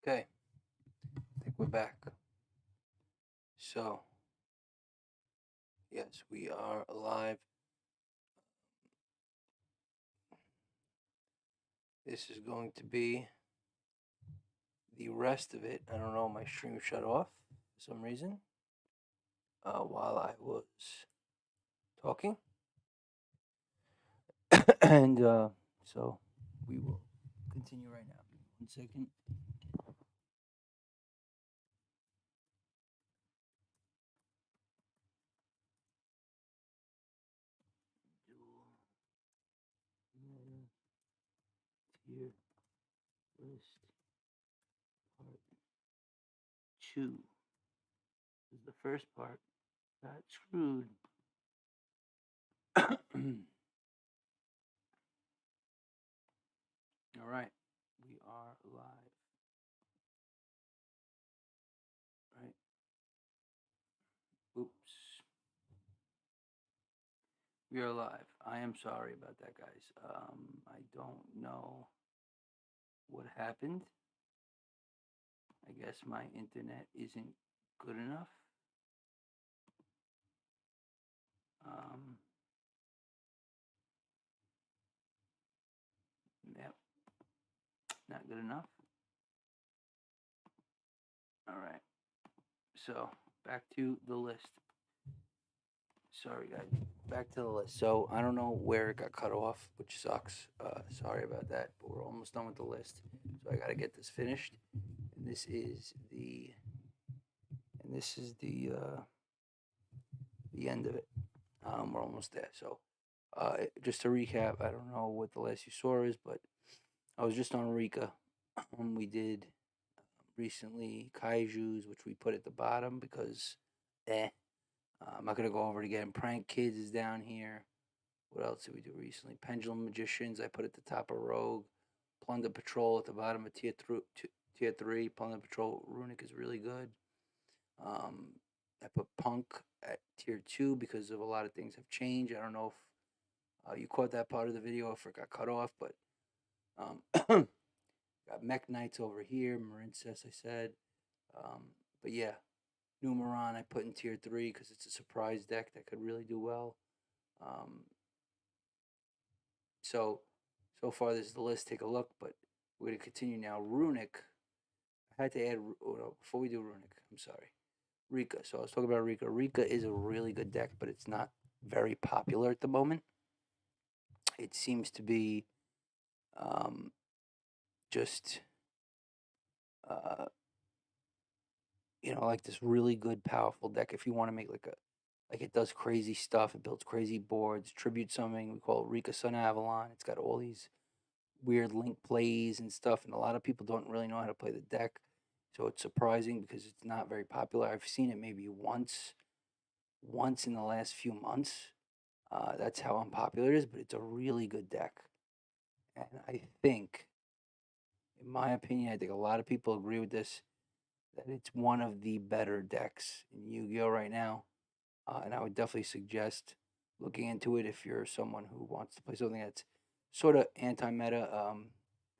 Okay, I think we're back. So, yes, we are alive. This is going to be the rest of it. I don't know, my stream shut off for some reason while I was talking. And so we will continue right now. Give me 1 second. Duel meta tier list part 2. This is the first part. Got screwed. All right, we are live. Right. Oops. We are live. I am sorry about that, guys. I don't know what happened. I guess my internet isn't good enough. Um, yep, not good enough. All right. So back to the list. Sorry, guys. Back to the list. So I don't know where it got cut off, which sucks. Sorry about that, but we're almost done with the list. So I got to get this finished. And this is the end of it. We're almost there. So just to recap, I don't know what the last you saw is, but I was just on Rika. We did recently Kaijus, which we put at the bottom because I'm not going to go over it again. Prank Kids is down here. What else did we do recently? Pendulum Magicians, I put at the top of Rogue. Plunder Patrol at the bottom of tier 3. Plunder Patrol Runic is really good. I put Punk at tier 2 because of a lot of things have changed. I don't know if you caught that part of the video, if it got cut off, but got Mech Knights over here, Marincess, I said. But yeah, Numeron I put in tier 3 because it's a surprise deck that could really do well. So far this is the list. Take a look, but we're going to continue now. Runic, I had to add, before we do Runic, I'm sorry. Rika. So I was talking about Rika. Rika is a really good deck, but it's not very popular at the moment. It seems to be just, like this really good, powerful deck. If you want to make like it does crazy stuff, it builds crazy boards, tribute something. We call it Rika Sun Avalon. It's got all these weird link plays and stuff, and a lot of people don't really know how to play the deck. So it's surprising because it's not very popular. I've seen it maybe once in the last few months. That's how unpopular it is, but it's a really good deck. And I think, in my opinion, I think a lot of people agree with this, that it's one of the better decks in Yu-Gi-Oh right now. And I would definitely suggest looking into it if you're someone who wants to play something that's sort of anti-meta.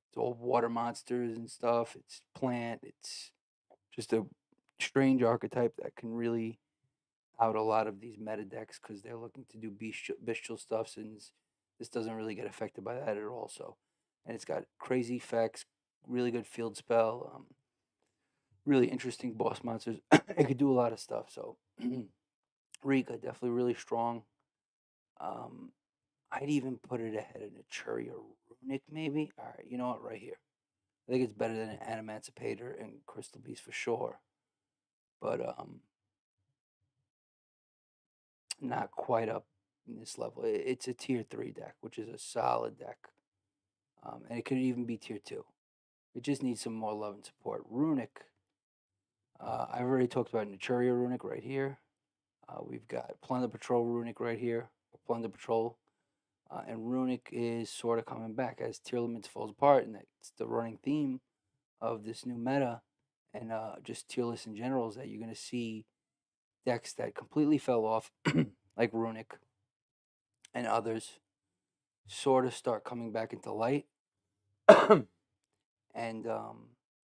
It's all water monsters and stuff. It's plant. It's just a strange archetype that can really out a lot of these meta decks because they're looking to do bestial stuff, since this doesn't really get affected by that at all. So, and it's got crazy effects, really good field spell, really interesting boss monsters. It could do a lot of stuff. So, Rika definitely really strong. I'd even put it ahead of Naturia Runic, maybe. All right, you know what? Right here, I think it's better than an Animancipator and Crystal Beast for sure, but not quite up in this level. It's a tier 3 deck, which is a solid deck, and it could even be tier 2. It just needs some more love and support. Runic, I've already talked about Naturia Runic right here. We've got Plunder Patrol Runic right here, Plunder Patrol. And Runic is sort of coming back as tier limits falls apart, and that's the running theme of this new meta and just tier lists in general, is that you're going to see decks that completely fell off, like Runic and others, sort of start coming back into light. And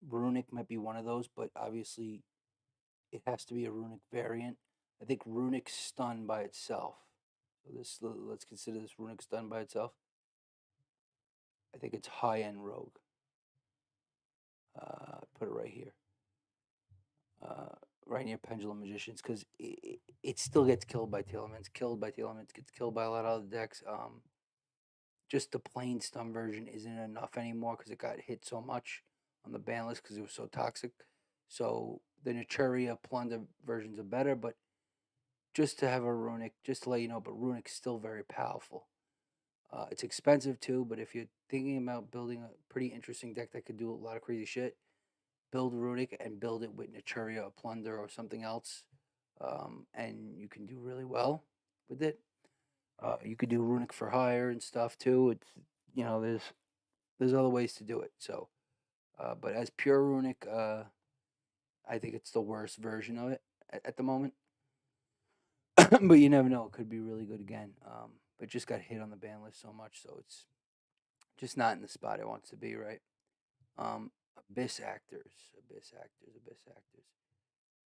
Runic might be one of those, but obviously it has to be a Runic variant. I think Runic Stun by itself. So let's consider this Runic Stun by itself. I think it's high end Rogue. Put it right here, uh, right near Pendulum Magicians, because it still gets killed by Tail Elements, killed by Tail Elements, gets killed by a lot of other decks. Just the plain stun version isn't enough anymore because it got hit so much on the ban list because it was so toxic. So the Naturia Plunder versions are better, but just to have a Runic, just to let you know, but Runic's still very powerful. It's expensive too, but if you're thinking about building a pretty interesting deck that could do a lot of crazy shit, build Runic and build it with Naturia or Plunder or something else, and you can do really well with it. You could do Runic for hire and stuff too. It's there's other ways to do it. So, but as pure Runic, I think it's the worst version of it at the moment. But you never know; it could be really good again. But just got hit on the ban list so much, so it's just not in the spot it wants to be. Right? Um, Abyss actors.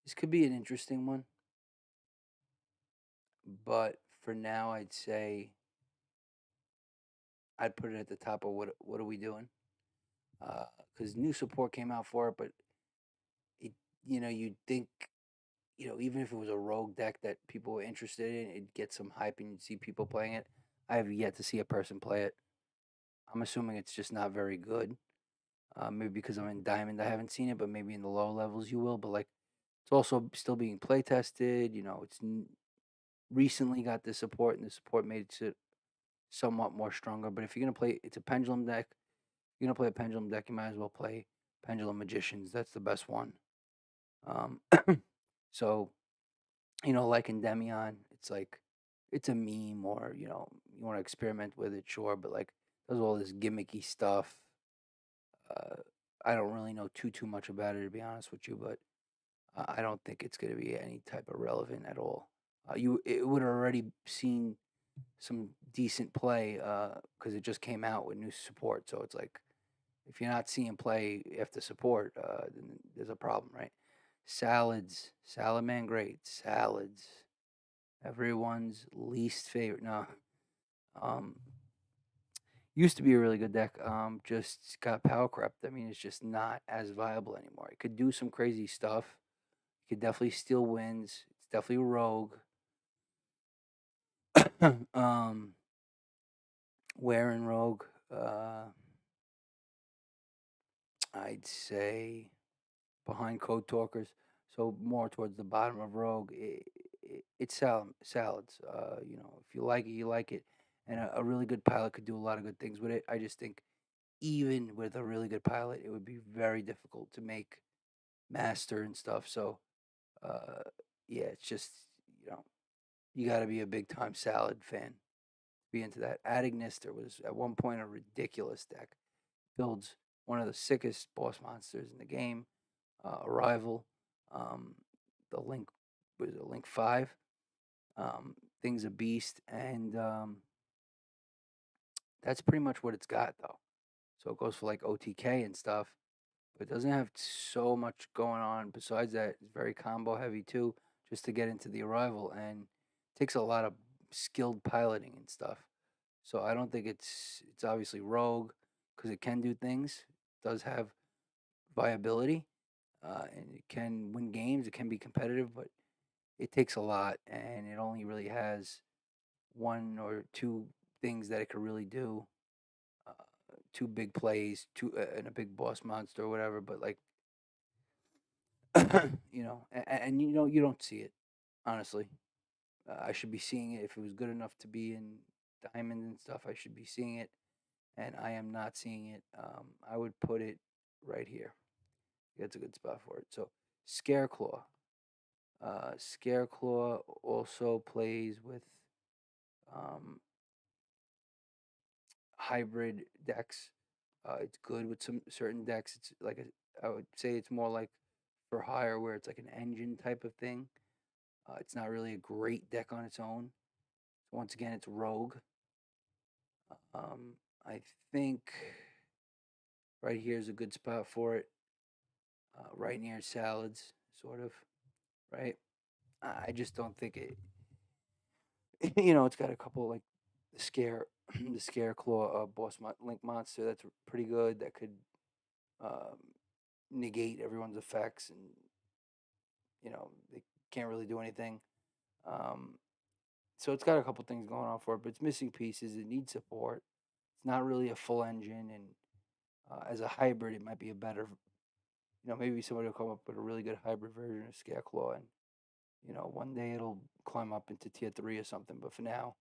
This could be an interesting one, but for now, I'd say I'd put it at the top of what are we doing? Because new support came out for it, but it you'd think even if it was a rogue deck that people were interested in, it'd get some hype and you'd see people playing it. I have yet to see a person play it. I'm assuming it's just not very good. Maybe because I'm in Diamond, I haven't seen it, but maybe in the lower levels you will. But like, it's also still being play tested. It's recently got the support, and the support made it somewhat more stronger. But if you're gonna play, it's a pendulum deck. If you're gonna play a pendulum deck, you might as well play Pendulum Magicians. That's the best one. Um, so like in Demion, it's like it's a meme, or you want to experiment with it, sure, but like there's all this gimmicky stuff. Uh, I don't really know too much about it, to be honest with you, but I don't think it's going to be any type of relevant at all. It would have already seen some decent play because it just came out with new support. So it's like if you're not seeing play after support, then there's a problem, right? Salads, salad man, great salads. Everyone's least favorite. No, um, used to be a really good deck. Just got power crept. I mean, it's just not as viable anymore. It could do some crazy stuff. It could definitely steal wins. It's definitely a rogue. um, where in rogue? I'd say behind code talkers. So more towards the bottom of rogue. It's salads. If you like it, you like it. And a really good pilot could do a lot of good things with it. I just think even with a really good pilot, it would be very difficult to make master and stuff. So, uh, yeah, it's just you know you got to be a big time salad fan to be into that. Adagnister was at one point a ridiculous deck. Builds one of the sickest boss monsters in the game. Arrival, um, the Link was a Link 5. Thing's a beast, and that's pretty much what it's got though. So it goes for like OTK and stuff, but it doesn't have so much going on. Besides that, it's very combo heavy too, just to get into the arrival, and it takes a lot of skilled piloting and stuff. So I don't think it's obviously rogue because it can do things. It does have viability, and it can win games. It can be competitive, but it takes a lot, and it only really has one or two things that it could really do. Uh, Two big plays, and a big boss monster or whatever. But like and you don't see it honestly. I should be seeing it if it was good enough to be in Diamond and stuff. I should be seeing it, and I am not seeing it. I would put it right here. That's a good spot for it. So Scareclaw. Scareclaw also plays with um, hybrid decks. It's good with some certain decks. It's like I would say it's more like for hire where it's like an engine type of thing. It's not really a great deck on its own. So once again, it's rogue. I think right here is a good spot for it. right near salads, sort of, right? I just don't think it. It's got a couple like the scare, the scare claw link monster that's pretty good. That could um, negate everyone's effects, and they can't really do anything. Um, so it's got a couple things going on for it, but it's missing pieces. It needs support. It's not really a full engine, and as a hybrid, it might be a better. Maybe somebody will come up with a really good hybrid version of Scareclaw, and one day it'll climb up into tier 3 or something. But for now,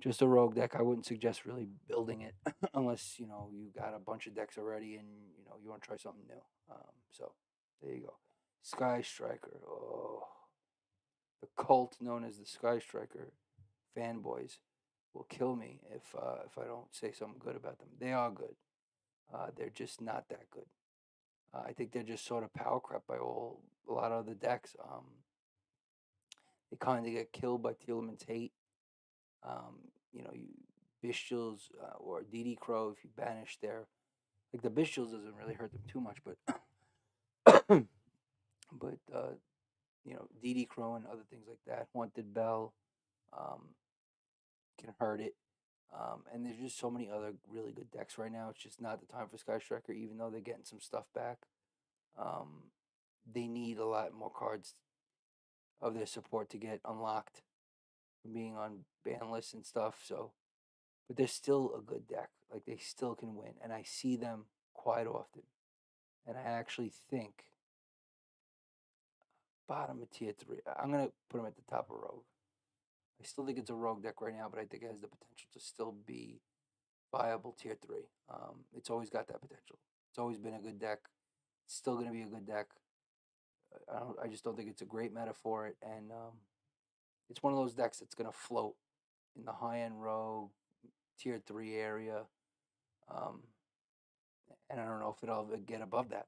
just a rogue deck. I wouldn't suggest really building it unless you got a bunch of decks already and you want to try something new. So there you go. Sky Striker. Oh, the cult known as the Sky Striker fanboys will kill me if I don't say something good about them. They are good. They're just not that good. I think they're just sort of power crept by a lot of the decks. They kind of get killed by Teal'c's hate. You Bestials or DD Crow, if you banish their like the Bestials doesn't really hurt them too much, but but DD Crow and other things like that, Haunted Bell, um, can hurt it. And there's just so many other really good decks right now. It's just not the time for Sky Striker, even though they're getting some stuff back. Um, they need a lot more cards of their support to get unlocked from being on ban lists and stuff. So, but they're still a good deck. Like they still can win, and I see them quite often. And I actually think bottom of tier 3. I'm gonna put them at the top of Rogue. I still think it's a Rogue deck right now, but I think it has the potential to still be viable tier 3. It's always got that potential. It's always been a good deck. It's still gonna be a good deck. I just don't think it's a great meta for it, and it's one of those decks that's gonna float in the high end Rogue tier 3 area. Um, and I don't know if it'll ever get above that.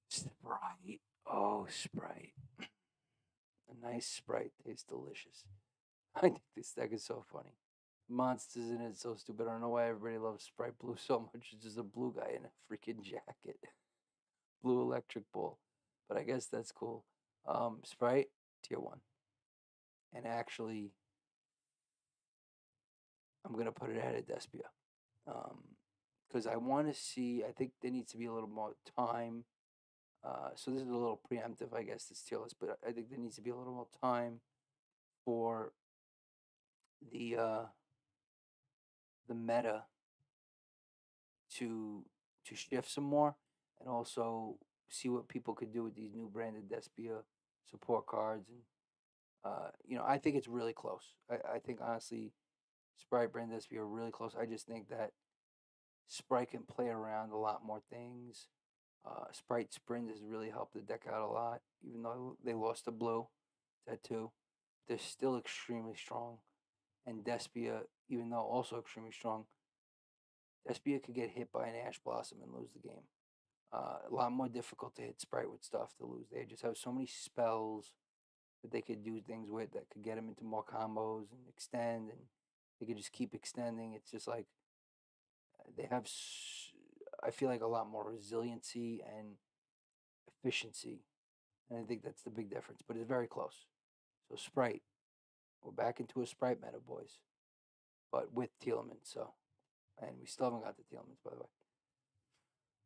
Sprite. Oh, Sprite. A nice Sprite tastes delicious. I think this deck is so funny. Monsters in it so stupid. I don't know why everybody loves Sprite Blue so much. It's just a blue guy in a freaking jacket. Blue electric ball. But I guess that's cool. Sprite, tier 1. And actually, I'm going to put it ahead of Despia. Because I want to see, I think there needs to be a little more time. So this is a little preemptive, I guess, this tier list, but I think there needs to be a little more time for the uh, the meta to shift some more, and also see what people could do with these new branded Despia support cards. And I think it's really close. I think honestly, Sprite brand Despia are really close. I just think that Sprite can play around a lot more things. Sprite Sprint has really helped the deck out a lot, even though they lost to Blue, that too. They're still extremely strong. And Despia, even though also extremely strong, Despia could get hit by an Ash Blossom and lose the game. A lot more difficult to hit Sprite with stuff to lose. They just have so many spells that they could do things with that could get them into more combos and extend, and they could just keep extending. It's just like they have, I feel like, a lot more resiliency and efficiency. And I think that's the big difference, but it's very close. So Sprite, we're back into a Sprite meta, boys, but with Teal'c. So, and we still haven't got the Teal'cs, by the way.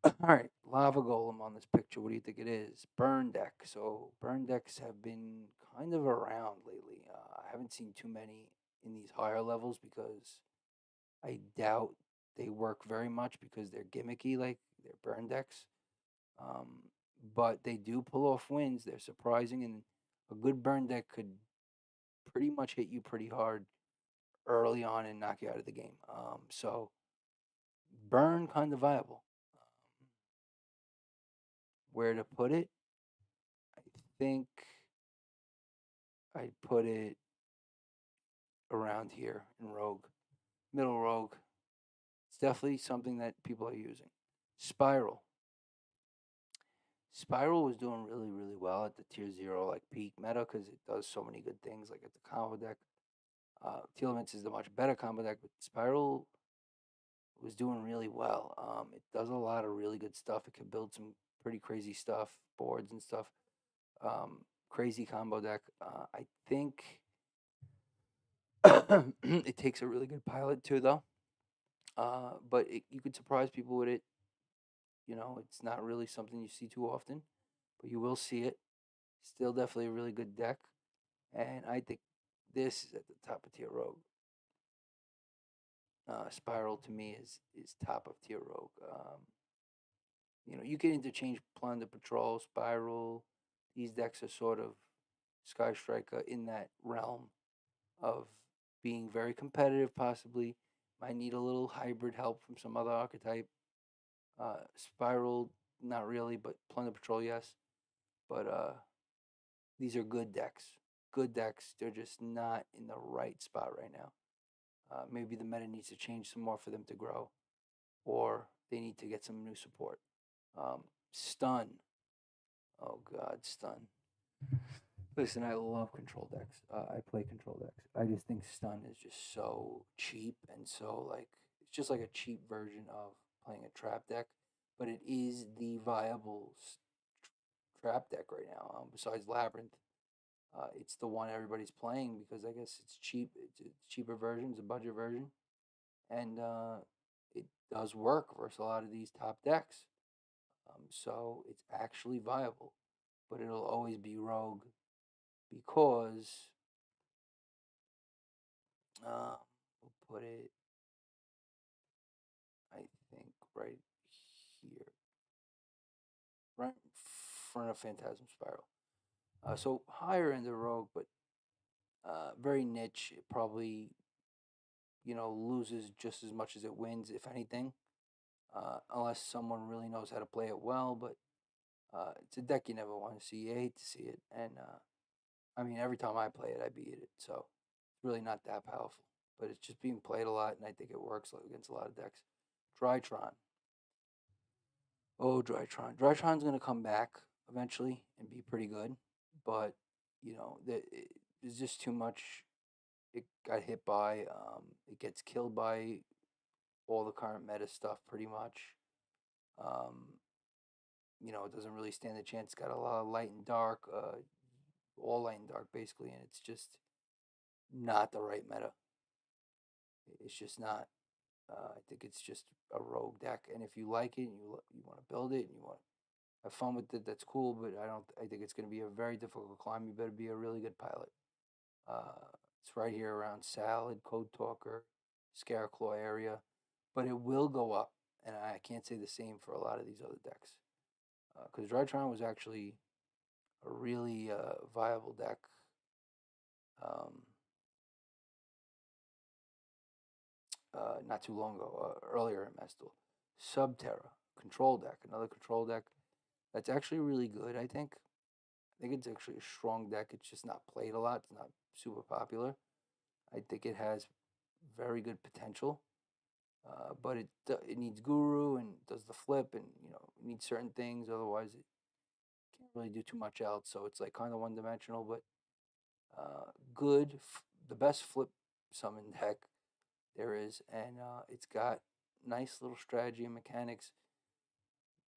All right, Lava Golem on this picture. What do you think it is? Burn deck. So burn decks have been kind of around lately. I haven't seen too many in these higher levels because I doubt they work very much because they're gimmicky, like they're burn decks. Um, but they do pull off wins. They're surprising, and a good burn deck could pretty much hit you pretty hard early on and knock you out of the game. So burn kind of viable. Where to put it? I think I'd put it around here in Rogue, middle Rogue. It's definitely something that people are using. Spiral. Spiral was doing really, really well at the tier 0, like peak meta, because it does so many good things, like at the combo deck. Telements is the much better combo deck, but Spiral was doing really well. It does a lot of really good stuff. It can build some pretty crazy stuff, boards and stuff. Crazy combo deck. I think it takes a really good pilot too, though. But you could surprise people with it. It's not really something you see too often, but you will see it. Still, definitely a really good deck, and I think this is at the top of tier rogue. Spiral to me is top of tier rogue. You can interchange Plunder Patrol, Spiral. These decks are sort of Sky Striker in that realm of being very competitive, possibly. Might need a little hybrid help from some other archetype. Spiral, not really, but Plunder Patrol, yes. But these are good decks. Good decks. They're just not in the right spot right now. Maybe the meta needs to change some more for them to grow, or they need to get some new support. Stun. Oh God, stun. Listen, I love control decks. I play control decks. I just think stun is just so cheap and so like it's just like a cheap version of playing a trap deck, but it is the viable trap deck right now. Besides Labyrinth, it's the one everybody's playing because I guess it's cheap. It's a cheaper version. It's a budget version, and it does work versus a lot of these top decks. So it's actually viable, but it'll always be rogue because we'll put it, I think, right here, right in front of Phantasm Spiral. So higher in the rogue, but very niche. It probably, loses just as much as it wins, if anything, unless someone really knows how to play it well. But it's a deck you never want to see. You hate to see it. And I mean, every time I play it, I beat it. So it's really not that powerful. But it's just being played a lot, and I think it works against a lot of decks. Drytron. Oh, Drytron. Drytron's going to come back eventually and be pretty good. But, there's just too much. It got hit by, it gets killed by all the current meta stuff pretty much. Um, it doesn't really stand a chance. It's got a lot of light and dark, all light and dark basically, and it's just not the right meta. It's just not. I think it's just a rogue deck, and if you like it and you want to build it and you want to have fun with it, that's cool. But I don't. I think it's going to be a very difficult climb. You better be a really good pilot. It's right here around Salad, Code Talker, Scareclaw area, but it will go up, and I can't say the same for a lot of these other decks because Drytron was actually a really viable deck. Um, not too long ago, earlier in Mestel. Subterra, control deck, another control deck that's actually really good, I think. I think it's actually a strong deck. It's just not played a lot. It's not super popular. I think it has very good potential, but it needs Guru and does the flip, and it needs certain things. Otherwise, it can't really do too much else. So it's like kind of one dimensional, but good. The best flip summon deck there is, and it's got nice little strategy and mechanics.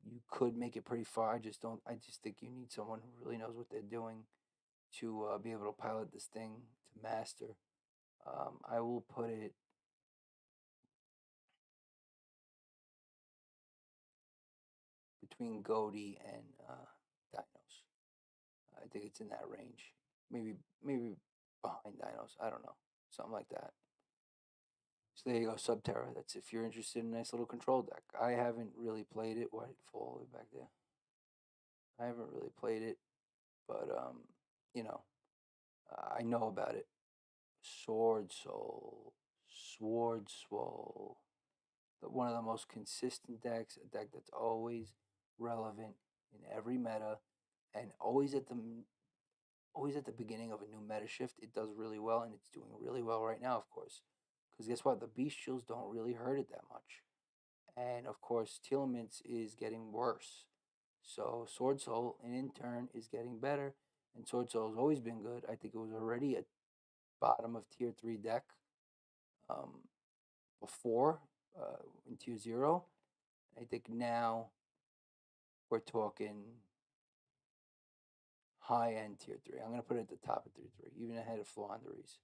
You could make it pretty far. I just don't. I just think you need someone who really knows what they're doing to be able to pilot this thing to master. I will put it between Goaty and Dinos. I think it's in that range. Maybe behind Dinos. I don't know. Something like that. So there you go, Subterra. That's if you're interested in a nice little control deck. I haven't really played it. Why did it fall all the way back there? I haven't really played it, but you know, I know about it. Sword Soul, Sword Swole, one of the most consistent decks, a deck that's always relevant in every meta, and always at the beginning of a new meta shift. It does really well, and it's doing really well right now, of course. Because guess what? The bestials don't really hurt it that much, and of course, Telements is getting worse. So Sword Soul, in turn, is getting better, and Sword Soul has always been good. I think it was already a bottom of tier 3 deck um, before in tier 0. I think now we're talking high end tier three. I'm gonna put it at the top of tier three, even ahead of Flanders,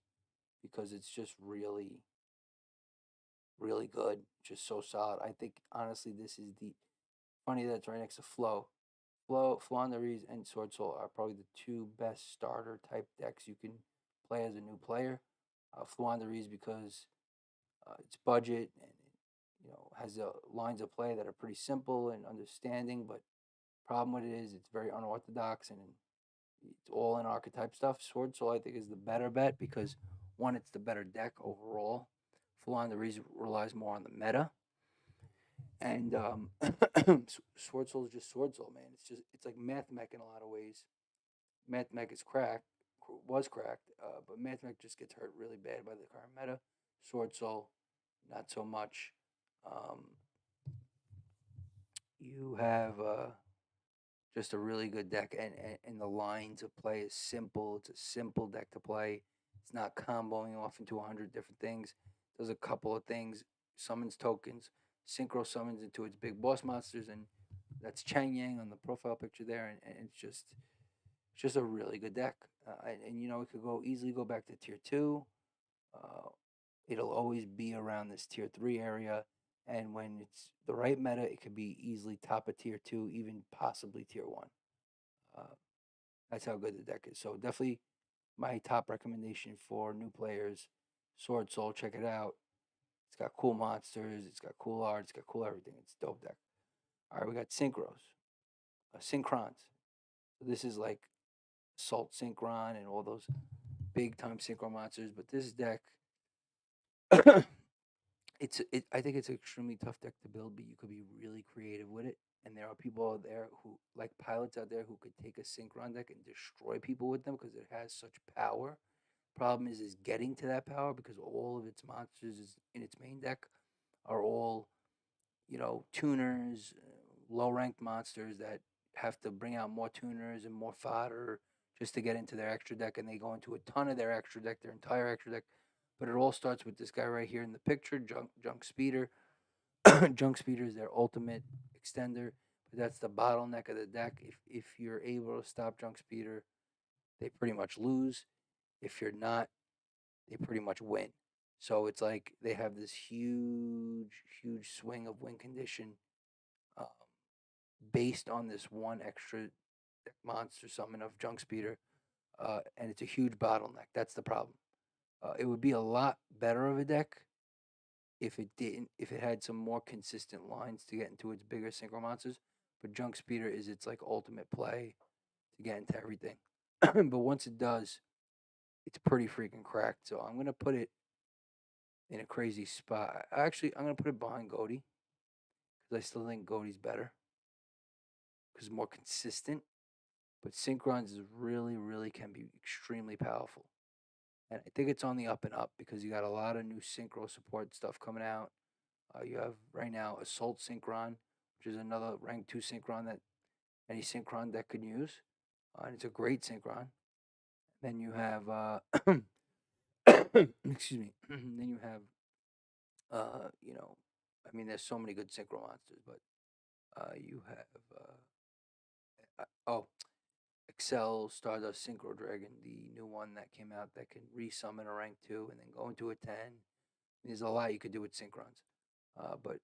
because it's just really, really good. Just so solid. I think honestly, this is the funny that it's right next to Flanders and Sword Soul are probably the two best starter type decks you can play as a new player. Flanders because it's budget and has lines of play that are pretty simple and understanding. But problem with it is it's very unorthodox and it's all in archetype stuff. Sword Soul I think is the better bet because one, it's the better deck overall. Flanders relies more on the meta, and Sword Soul is just Sword Soul, man. It's like Math Mech in a lot of ways. Math Mech is cracked, was cracked, but Math Mech just gets hurt really bad by the current meta. Sword Soul, not so much. Um, you have just a really good deck, and the lines of play is simple. It's a simple deck to play. It's not comboing off into 100 different things. Does a couple of things, summons tokens, synchro summons into its big boss monsters, and that's Chang Yang on the profile picture there, and it's just a really good deck. And it could easily go back to tier two. Uh, it'll always be around this tier three area. And when it's the right meta, it could be easily top of tier two, even possibly tier one. Uh, that's how good the deck is. So definitely my top recommendation for new players, Sword Soul. Check it out. It's got cool monsters. It's got cool art. It's got cool everything. It's a dope deck. All right, we got synchros, synchrons. So this is like Salt Synchron and all those big time synchro monsters. But this deck, I think it's an extremely tough deck to build, but you could be really creative with it. And there are people out there who, like pilots out there, who could take a synchron deck and destroy people with them because it has such power. Problem is getting to that power because all of its monsters is in its main deck are all tuners, low ranked monsters that have to bring out more tuners and more fodder just to get into their extra deck, and they go into a ton of their extra deck, their entire extra deck. But it all starts with this guy right here in the picture, Junk Speeder. Junk Speeder is their ultimate extender, but that's the bottleneck of the deck. If you're able to stop Junk Speeder, they pretty much lose. If you're not, they pretty much win. So it's like they have this huge, huge swing of win condition um, based on this one extra monster summon of Junk Speeder, and it's a huge bottleneck. That's the problem. It would be a lot better of a deck if it had some more consistent lines to get into its bigger synchro monsters. But Junk Speeder is its like ultimate play to get into everything. But once it does, it's pretty freaking cracked. So I'm gonna put it in a crazy spot. Actually, I'm gonna put it behind Goaty because I still think Goaty's better because it's more consistent. But Synchrons is really, really can be extremely powerful. And I think it's on the up and up because you got a lot of new synchro support stuff coming out. You have right now Assault Synchron, which is another rank 2 Synchron that any Synchron deck could use. And it's a great Synchron. Then you have, excuse me, then you have, I mean, there's so many good Synchro monsters, but you have, oh, Excel Stardust Synchro Dragon, the new one that came out that can resummon a rank 2 and then go into a 10. There's a lot you could do with Synchrons. But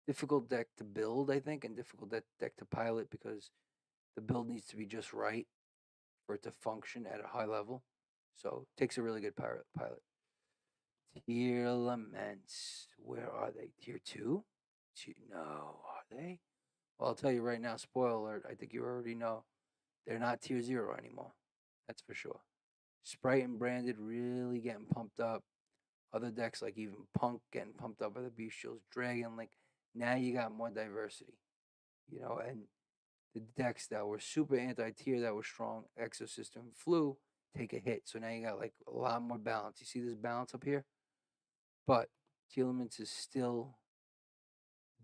difficult deck to build, I think, and difficult deck to pilot because the build needs to be just right for it to function at a high level. So it takes a really good pilot. Tier Laments. Where are they? Tier 2? No, are they? Well, I'll tell you right now, spoiler alert, I think you already know. They're not tier 0 anymore. That's for sure. Sprite and Branded really getting pumped up. Other decks like even Punk getting pumped up by the Bestials, Dragon Link. Now you got more diversity, and the decks that were super anti-tier that were strong, Exosystem, Flu, take a hit. So now you got like a lot more balance. You see this balance up here? But Telements is still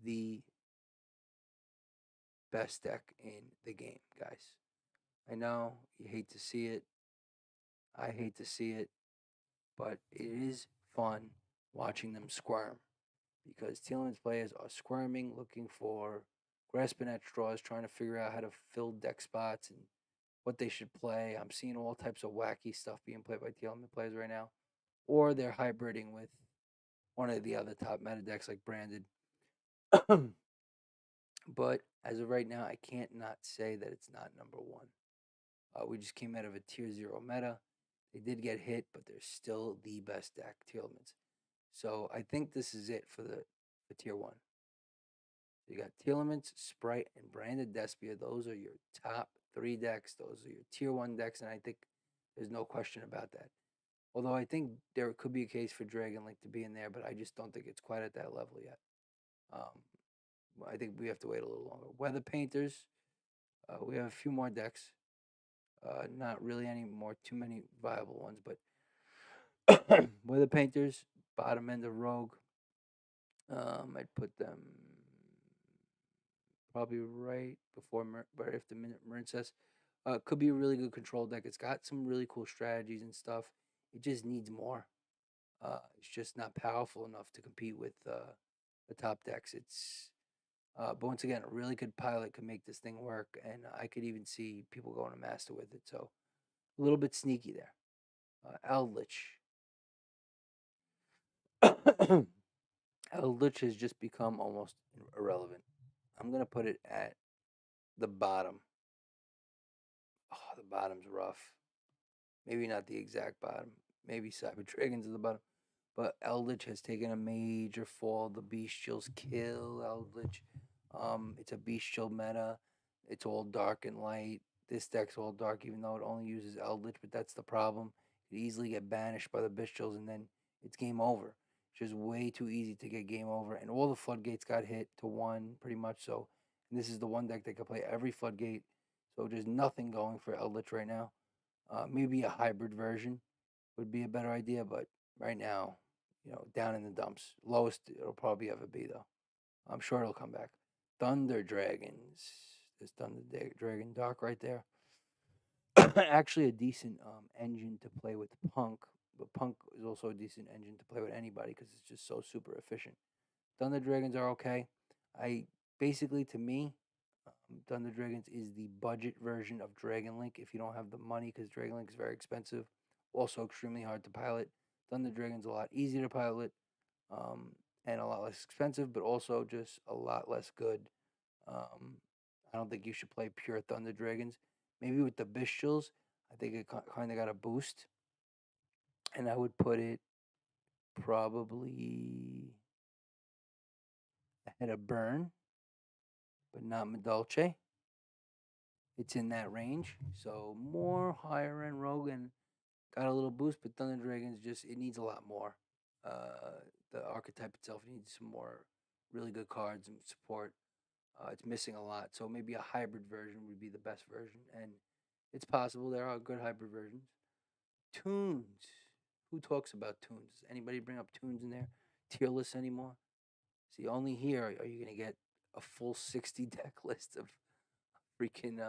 the best deck in the game, guys. I know you hate to see it. I hate to see it. But it is fun watching them squirm because Telements players are squirming, looking for grasping at straws, trying to figure out how to fill deck spots and what they should play. I'm seeing all types of wacky stuff being played by TLM players right now, or they're hybriding with one of the other top meta decks like branded. But as of right now, I can't not say that it's not number one. We just came out of a tier 0 meta. They did get hit, but they're still the best deck, Teal'c's. So I think this is it for the tier 1. You got Teal'c's, Sprite, and Branded Despia. Those are your top 3 decks. Those are your tier 1 decks, and I think there's no question about that. Although I think there could be a case for Dragon Link to be in there, but I just don't think it's quite at that level yet. I think we have to wait a little longer. Weather Painters, we have a few more decks. Not really any more, too many viable ones, but Weather Painters, bottom end of Rogue. I'd put them probably right after Marincess. Could be a really good control deck. It's got some really cool strategies and stuff. It just needs more. It's just not powerful enough to compete with the top decks. But once again, a really good pilot could make this thing work, and I could even see people going to master with it. So a little bit sneaky there. Eldritch. Eldritch has just become almost irrelevant. I'm gonna put it at the bottom. Oh, the bottom's rough. Maybe not the exact bottom. Maybe Cyber Dragon's at the bottom. But Eldritch has taken a major fall. The Bestials kill Eldritch. It's a Bestial meta. It's all dark and light. This deck's all dark, even though it only uses Eldritch, but that's the problem. You could easily get banished by the Bestials, and then it's game over. It's just way too easy to get game over. And all the floodgates got hit to 1, pretty much so. And this is the one deck that can play every floodgate. So there's nothing going for Eldritch right now. Maybe a hybrid version would be a better idea, but right now, down in the dumps. Lowest it'll probably ever be, though. I'm sure it'll come back. Thunder Dragons. There's Thunder Dragon Dark right there. Actually, a decent engine to play with Punk, but Punk is also a decent engine to play with anybody because it's just so super efficient. Thunder Dragons are okay. To me, Thunder Dragons is the budget version of Dragon Link if you don't have the money, because Dragon Link is very expensive, also extremely hard to pilot. Thunder Dragon's a lot easier to pilot, and a lot less expensive, but also just a lot less good. I don't think you should play pure Thunder Dragons. Maybe with the Bestials, I think it kind of got a boost, and I would put it probably ahead of Burn, but not Medulce. It's in that range, so more higher end Rogue and got a little boost, but Thunder Dragons it needs a lot more. The archetype itself needs some more really good cards and support. It's missing a lot, so maybe a hybrid version would be the best version, and it's possible there are good hybrid versions. Tunes. Who talks about tunes? Does anybody bring up tunes in their tier list anymore? See, only here are you going to get a full 60 deck list of freaking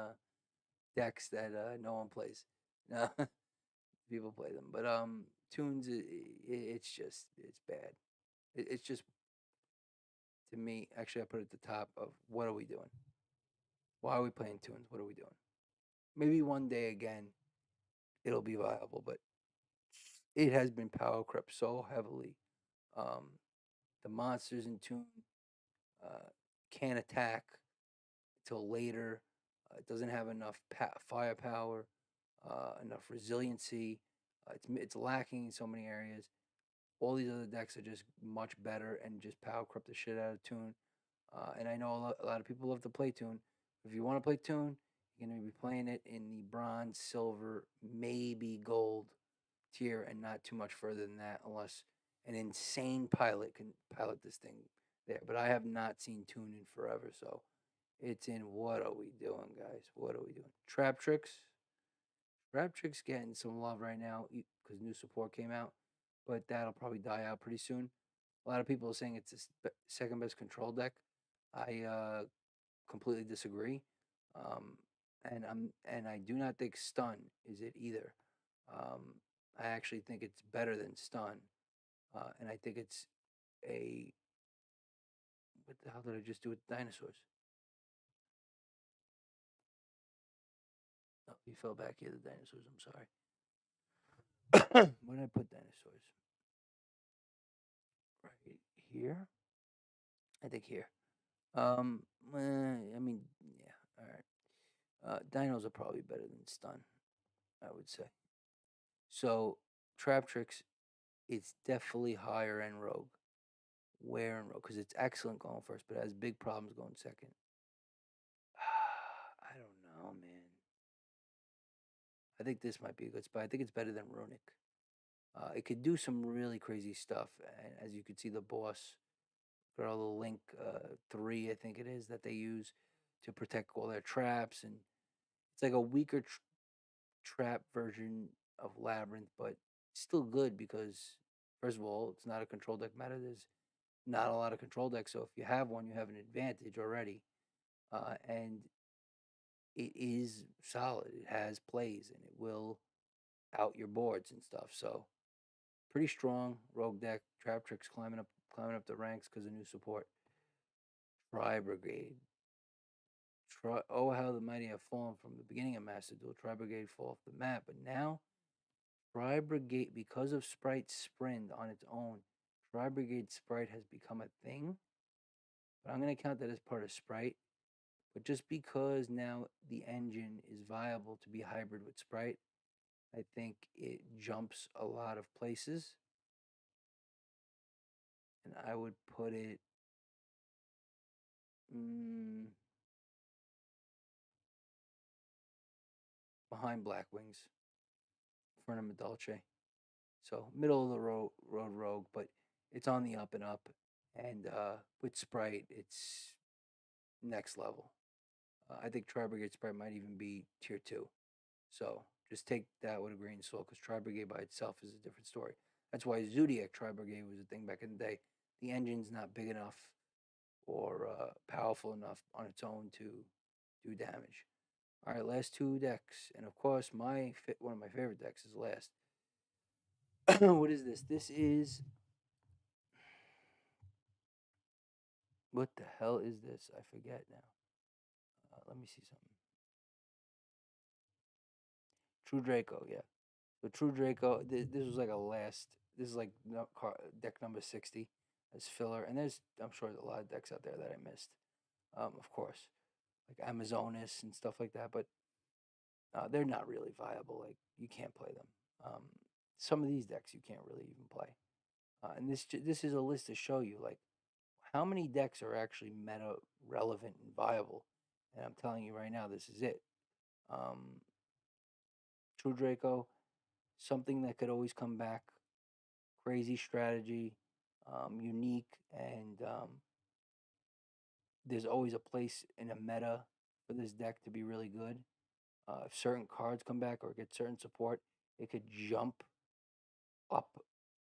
decks that no one plays. No, people play them, but tunes. It's bad. It's just, to me. Actually, I put it at the top of what are we doing? Why are we playing tunes? What are we doing? Maybe one day again, it'll be viable, but it has been power crept so heavily. Um, the monsters in tune can't attack till later. It doesn't have enough firepower, enough resiliency. It's lacking in so many areas. All these other decks are just much better and just power corrupt the shit out of Tune. And I know a lot of people love to play Tune. If you want to play Tune, you're going to be playing it in the bronze, silver, maybe gold tier, and not too much further than that, unless an insane pilot can pilot this thing there. But I have not seen Tune in forever, so it's in. What are we doing, guys? What are we doing? Trap Tricks. Trap Tricks getting some love right now because new support came out, but that'll probably die out pretty soon. A lot of people are saying it's the second best control deck. I completely disagree, and I do not think Stun is it either. I actually think it's better than Stun, and I think it's a what the hell did I just do with dinosaurs? You fell back here, the dinosaurs. I'm sorry. Where did I put dinosaurs? Right here? I think here. I mean, yeah. All right. Dinos are probably better than stun, I would say. So, trap tricks, it's definitely higher end rogue. Where in rogue? Because it's excellent going first, but it has big problems going second. I don't know, man. I think this might be a good spot. I think it's better than Runic. It could do some really crazy stuff. And as you can see, the boss got a little Link 3, I think it is, that they use to protect all their traps. And it's like a weaker trap version of Labyrinth, but still good because, first of all, it's not a control deck meta. There's not a lot of control decks. So if you have one, you have an advantage already. And it is solid. It has plays and it will out your boards and stuff. So pretty strong rogue deck. Trap tricks climbing up the ranks because of new support. Tri Brigade. Oh, how the mighty have fallen from the beginning of Master Duel. Tri Brigade fall off the map, but now Tri Brigade, because of Sprite Sprint on its own, Tri Brigade Sprite has become a thing. But I'm going to count that as part of Sprite. But just because now the engine is viable to be hybrid with Sprite, I think it jumps a lot of places. And I would put it behind Black Wings, front of Medulce. So middle of the road rogue, but it's on the up and up. And with Sprite, it's next level. I think Tri Brigade Sprite might even be tier 2. So just take that with a grain of salt because Tri Brigade by itself is a different story. That's why Zodiac Tri Brigade was a thing back in the day. The engine's not big enough or powerful enough on its own to do damage. All right, last two decks, and of course, one of my favorite decks is last. What is this? This is what the hell is this? I forget now. Let me see something. True Draco, yeah. So True Draco. This was like a last. This is like deck number 60 as filler, and I'm sure there's a lot of decks out there that I missed. Of course, like Amazonas and stuff like that, but they're not really viable. Like you can't play them. Some of these decks you can't really even play. And this is a list to show you like how many decks are actually meta relevant and viable. And I'm telling you right now, this is it. Um, True Draco, something that could always come back. Crazy strategy, unique, and there's always a place in a meta for this deck to be really good. If certain cards come back or get certain support, it could jump up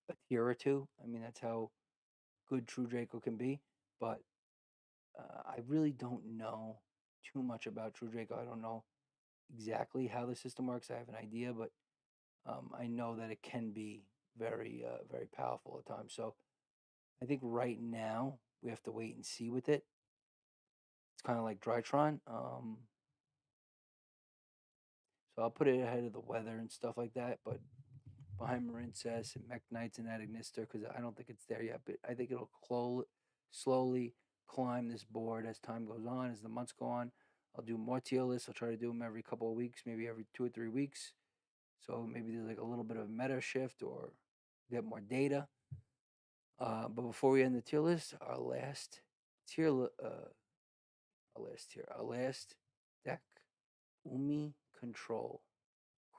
a tier or two. I mean, that's how good True Draco can be. But I really don't know too much about True Draco. I don't know exactly how the system works. I have an idea, but I know that it can be very powerful at times. So I think right now we have to wait and see with it. It's kind of like Drytron. So I'll put it ahead of the weather and stuff like that, but behind Marincess and Mech Knights and that Ignister because I don't think it's there yet. But I think it'll slowly climb this board as time goes on, as the months go on. I'll do more tier lists. I'll try to do them every couple of weeks, maybe every 2 or 3 weeks. So maybe there's like a little bit of meta shift or get more data. But before we end the tier list, tier, our last deck, Umi Control,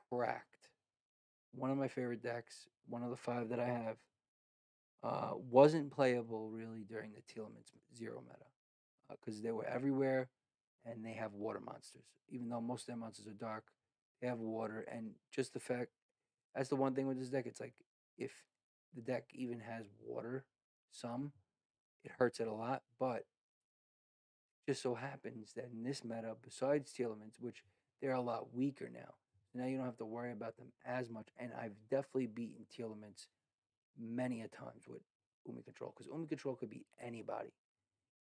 cracked. One of my favorite decks, one of the 5 that I have. Wasn't playable really during the Telemans Zero meta because they were everywhere and they have water monsters. Even though most of their monsters are dark, they have water. And just the fact, that's the one thing with this deck, it's like if the deck even has water, it hurts it a lot. But just so happens that in this meta, besides Telemans, which they're a lot weaker now, so now you don't have to worry about them as much. And I've definitely beaten Telemans many a times with Umi Control because Umi Control could be anybody.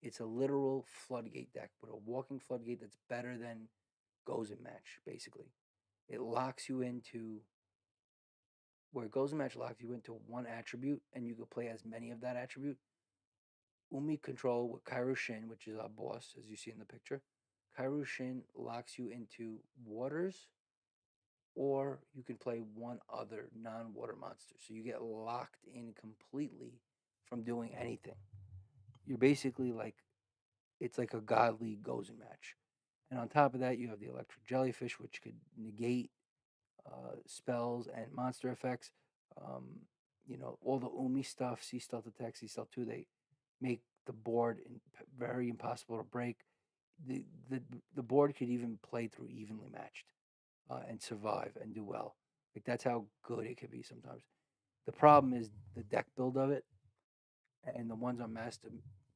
It's a literal floodgate deck, but a walking floodgate that's better than goes in match, basically. It locks you into where it goes in match locks you into one attribute, and you can play as many of that attribute. Umi control with Kairoshin, which is our boss, as you see in the picture. Kairoshin locks you into waters, or you can play one other non-water monster. So you get locked in completely from doing anything. You're basically like it's like a godly Gozen match. And on top of that, you have the electric jellyfish, which could negate spells and monster effects. Um, all the Umi stuff, Sea Stealth Attack, Sea Stealth 2, they make the board very impossible to break. The, the, the board could even play through evenly matched and survive and do well. Like that's how good it could be sometimes. The problem is the deck build of it, and the ones on Master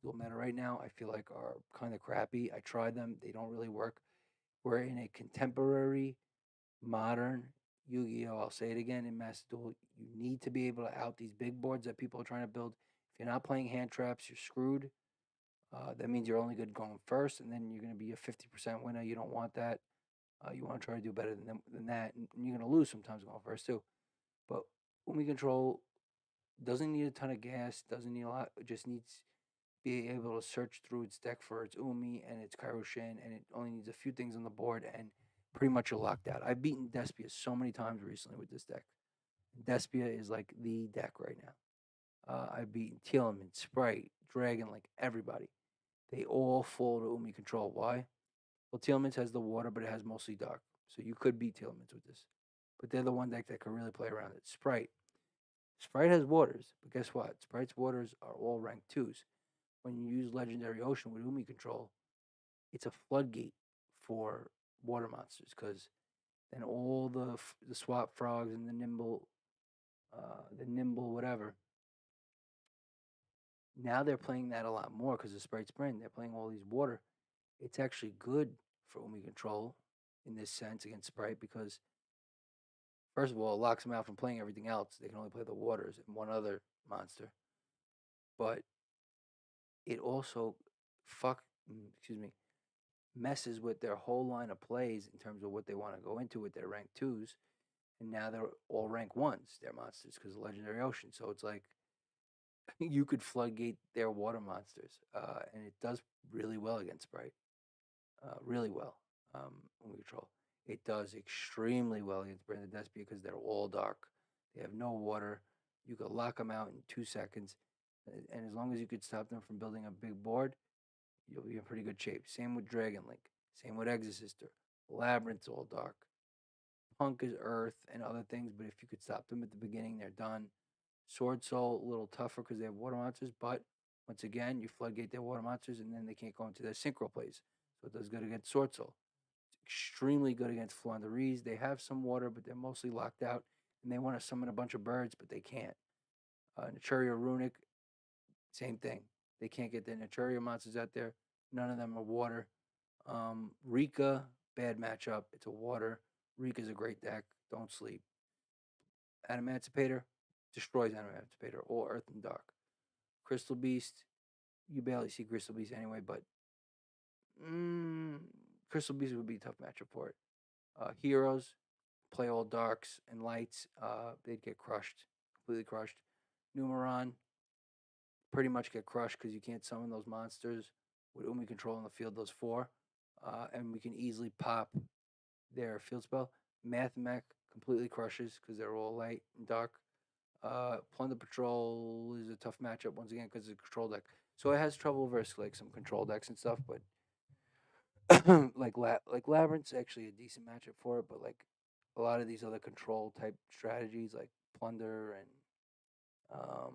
Duel Meta right now, I feel like are kind of crappy. I tried them; they don't really work. We're in a contemporary, modern Yu-Gi-Oh! I'll say it again in Master Duel. You need to be able to out these big boards that people are trying to build. If you're not playing hand traps, you're screwed. That means you're only good going first, and then you're going to be a 50% winner. You don't want that. You want to try to do better than that, and you're going to lose sometimes going first too. But Umi Control doesn't need a ton of gas, doesn't need a lot. It just needs be able to search through its deck for its Umi and its Kairoshin, and it only needs a few things on the board, and pretty much you're locked out. I've beaten Despia so many times recently with this deck. Despia is like the deck right now. I've beaten Teal'c, Sprite, Dragon, like everybody. They all fall to Umi Control. Why? Well, Teal'c has the water, but it has mostly dark. So you could beat Teal'c with this. But they're the one deck that can really play around it. Sprite. Sprite has waters, but guess what? Sprite's waters are all rank 2s. When you use Legendary Ocean with Umi Control, it's a floodgate for water monsters because then all the swap frogs and the nimble whatever. Now they're playing that a lot more because of Sprite Spring. They're playing all these water. It's actually good for Umi Control in this sense against Sprite because first of all, it locks them out from playing everything else. They can only play the waters and one other monster. But it also excuse me, messes with their whole line of plays in terms of what they want to go into with their rank 2s. And now they're all rank 1s, their monsters, because of Legendary Ocean. So it's like you could floodgate their water monsters. And it does really well against Sprite. Really well. When we control. It does extremely well against Brandon Despia because they're all dark. They have no water. You could lock them out in 2 seconds. And as long as you could stop them from building a big board, you'll be in pretty good shape. Same with Dragon Link. Same with Exosister. Labyrinth's all dark. Punk is Earth and other things, but if you could stop them at the beginning, they're done. Sword Soul, a little tougher because they have water monsters, but once again, you floodgate their water monsters and then they can't go into their synchro plays. So it does good against Sword Soul. It's extremely good against Flanderies. They have some water, but they're mostly locked out, and they want to summon a bunch of birds, but they can't. Naturia Runic, same thing. They can't get their Naturia monsters out there. None of them are water. Rika, bad matchup. It's a water. Rika's a great deck. Don't sleep. Emancipator destroys Emancipator. All Earth and Dark. Crystal Beast, you barely see Crystal Beast anyway, but Crystal Beast would be a tough matchup for it. Heroes play all darks and lights. They'd get crushed, completely crushed. Numeron pretty much get crushed because you can't summon those monsters with Umi control in the field. Those four, and we can easily pop their field spell. Math Mech completely crushes because they're all light and dark. Plunder Patrol is a tough matchup once again because it's a control deck. So it has trouble versus like some control decks and stuff, but like Labyrinth's actually a decent matchup for it. But like a lot of these other control type strategies like Plunder and um,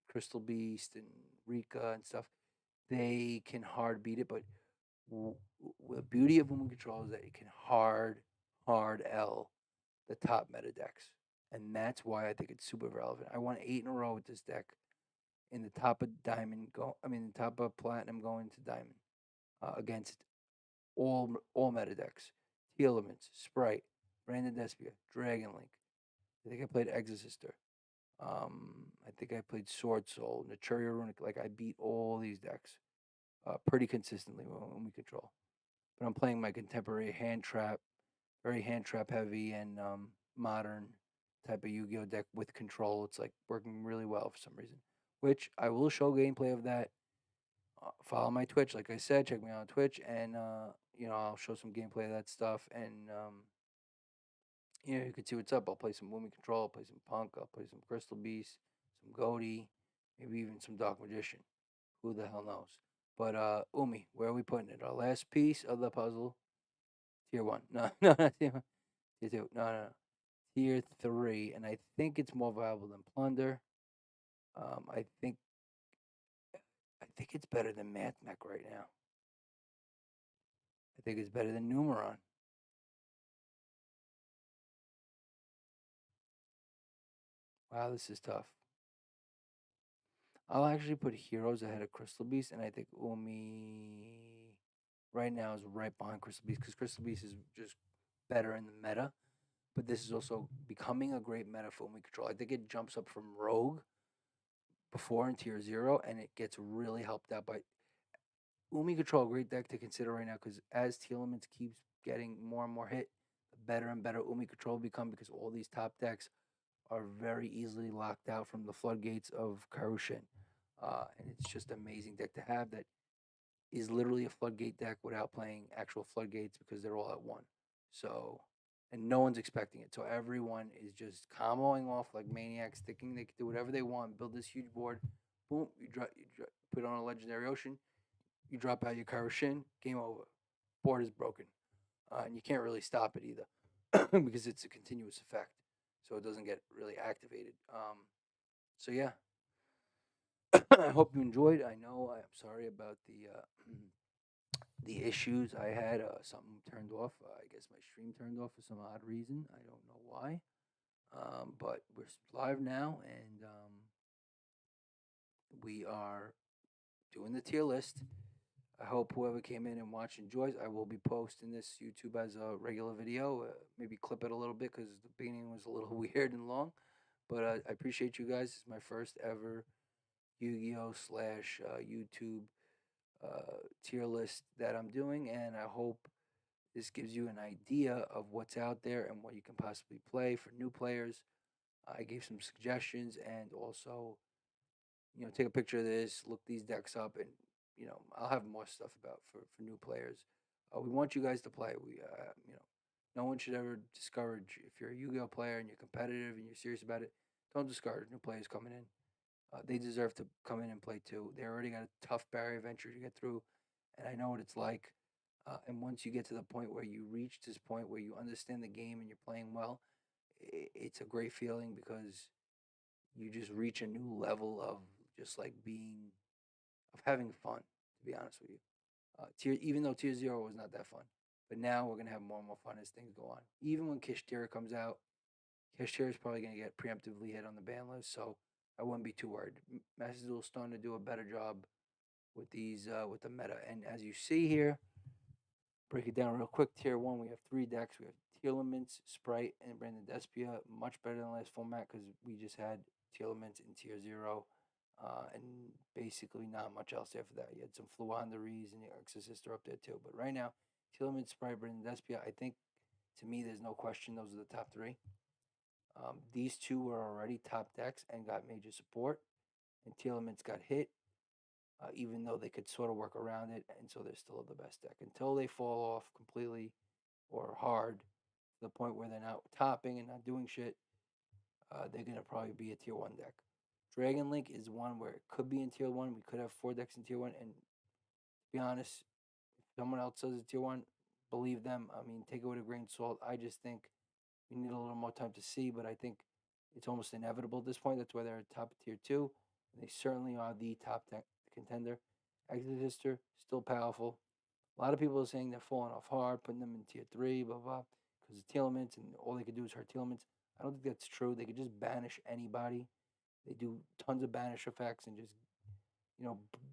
Crystal Beast and Rika and stuff, they can hard beat it. But the beauty of Woman Control is that it can hard L the top meta decks. And that's why I think it's super relevant. I won 8 in a row with this deck in the top of diamond the top of platinum going to diamond against all meta decks. T Elements, Sprite, Brandon Despia, Dragon Link. I think I played Exosister. I think I played Sword Soul, Naturia Runic. Like I beat all these decks pretty consistently when we control. But I'm playing my contemporary hand trap very hand trap heavy and modern type of Yu-Gi-Oh deck with control. It's like working really well for some reason. Which I will show gameplay of that. Follow my Twitch, like I said. Check me out on Twitch, and I'll show some gameplay of that stuff. And you can see what's up. I'll play some Woomy Control. I'll play some Punk. I'll play some Crystal Beast, some Goaty, maybe even some Dark Magician. Who the hell knows? But Umi, where are we putting it? Our last piece of the puzzle. Tier one. No, no, not tier one. Tier two. No, no, no. Tier three, and I think it's more valuable than Plunder. I think it's better than Math Mech right now. I think it's better than Numeron. Wow, this is tough. I'll actually put Heroes ahead of Crystal Beast, and I think Umi right now is right behind Crystal Beast because Crystal Beast is just better in the meta. But this is also becoming a great meta for Umi Control. I think it jumps up from Rogue before in Tier 0, and it gets really helped out by Umi Control. A great deck to consider right now because as Telements keeps getting more and more hit, the better and better Umi Control will become because all these top decks are very easily locked out from the floodgates of Karushin. And it's just an amazing deck to have that is literally a floodgate deck without playing actual floodgates because they're all at one. So, and no one's expecting it. So everyone is just comboing off like maniacs, thinking they can do whatever they want, build this huge board. Boom, put on a legendary ocean, you drop out your Karashin, game over. Board is broken. And you can't really stop it either because it's a continuous effect. So it doesn't get really activated. So yeah, I hope you enjoyed. I know I'm sorry about the issues I had. Something turned off. I guess my stream turned off for some odd reason. I don't know why. But we're live now, and we are doing the tier list. I hope whoever came in and watched enjoys. I will be posting this YouTube as a regular video. Maybe clip it a little bit because the beginning was a little weird and long. But I appreciate you guys. It's my first ever Yu-Gi-Oh slash YouTube tier list that I'm doing, and I hope this gives you an idea of what's out there and what you can possibly play for new players. I gave some suggestions and also, take a picture of this, look these decks up, and I'll have more stuff about for new players. We want you guys to play. No one should ever discourage if you're a Yu-Gi-Oh player and you're competitive and you're serious about it. Don't discourage new players coming in. They deserve to come in and play too. They already got a tough barrier of entry to get through, and I know what it's like. And once you get to the point where you reach this point where you understand the game and you're playing well, it's a great feeling because you just reach a new level of just like being of having fun. To be honest with you, even though Tier 0 was not that fun, but now we're gonna have more and more fun as things go on. Even when Kishtira comes out, Kishtira is probably gonna get preemptively hit on the ban list, so I wouldn't be too worried. Masters is starting to do a better job with these with the meta, and as you see here, break it down real quick. Tier 1, we have 3 decks. We have Telements, Sprite, and Brandon Despia. Much better than last format because we just had Telements in Tier 0. And basically not much else after that. You had some Fluanderies and the Exorcist are up there too. But right now, Telements, Sprite, Brandon Despia, I think to me there's no question those are the top 3. These two were already top decks and got major support. And Telements got hit even though they could sort of work around it, and so they're still the best deck until they fall off completely or hard to the point where they're not topping and not doing shit. They're gonna probably be a tier 1 deck. Dragon Link is one where it could be in tier 1. We could have 4 decks in tier 1, and to be honest, if someone else says it's tier 1, believe them. I mean, take it with a grain of salt. I just think we need a little more time to see, but I think it's almost inevitable at this point. That's why they're top tier 2. And they certainly are the top contender. Exorcister, still powerful. A lot of people are saying they're falling off hard, putting them in tier 3, blah, blah, because of Telements, and all they could do is hurt Telements. I don't think that's true. They could just banish anybody. They do tons of banish effects and just,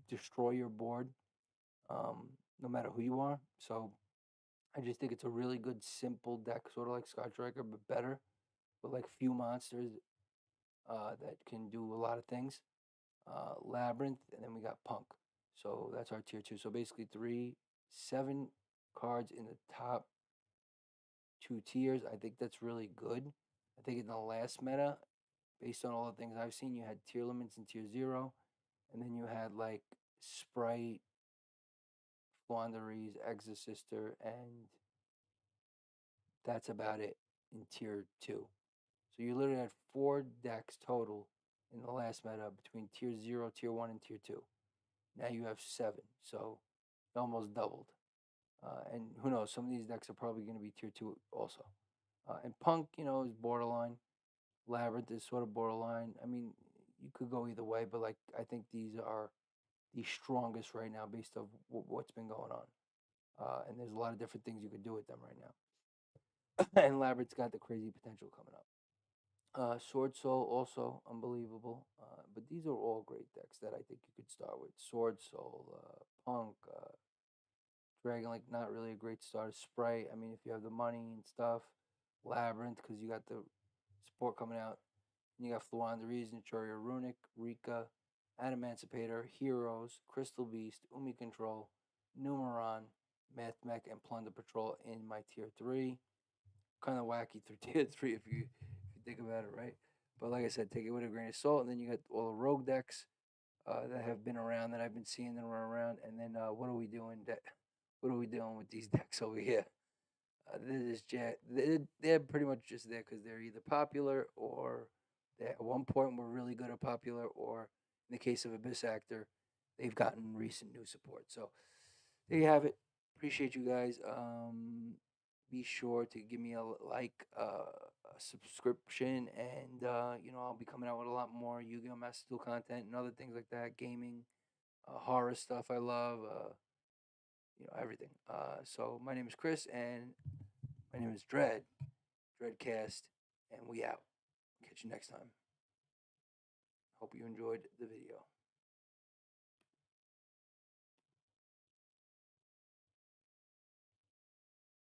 destroy your board, no matter who you are. So I just think it's a really good, simple deck, sort of like Sky Striker, but better, with like few monsters that can do a lot of things. Labyrinth, and then we got Punk. So that's our tier 2. So basically 7 cards in the top 2 tiers. I think that's really good. I think in the last meta, based on all the things I've seen, you had tier limits in tier 0, and then you had like Sprite, Flaunderies, Exorcister, and that's about it in tier 2. So you literally had 4 decks total in the last meta between tier 0, tier 1, and tier 2. Now you have 7, so it almost doubled. And who knows, some of these decks are probably going to be tier 2 also. And Punk, is borderline. Labyrinth is sort of borderline. I mean, you could go either way, but like I think these are the strongest right now based on what's been going on. And there's a lot of different things you could do with them right now. And Labyrinth's got the crazy potential coming up. Sword Soul also unbelievable. But these are all great decks that I think you could start with. Sword Soul, Punk, Dragon Link, not really a great starter. Sprite, I mean, if you have the money and stuff. Labyrinth, because you got the support coming out. And you got Fluanderies, Naturia Runic, Rika, Adamancipator, Heroes, Crystal Beast, Umi Control, Numeron, Math Mech, and Plunder Patrol in my tier 3. Kind of wacky through tier 3 if you think about it, right? But like I said, take it with a grain of salt. And then you got all the rogue decks that have been around that I've been seeing them run around. And then what are we doing? What are we doing with these decks over here? They're pretty much just there because they're either popular or they at one point were really good or popular, or in the case of Abyss Actor, they've gotten recent new support. So there you have it. Appreciate you guys. Be sure to give me a like, a subscription, and I'll be coming out with a lot more Yu-Gi-Oh! Master Duel content and other things like that. Gaming, horror stuff I love. Everything. So my name is Chris, and my name is Dreadcast, and we out. Catch you next time. Hope you enjoyed the video.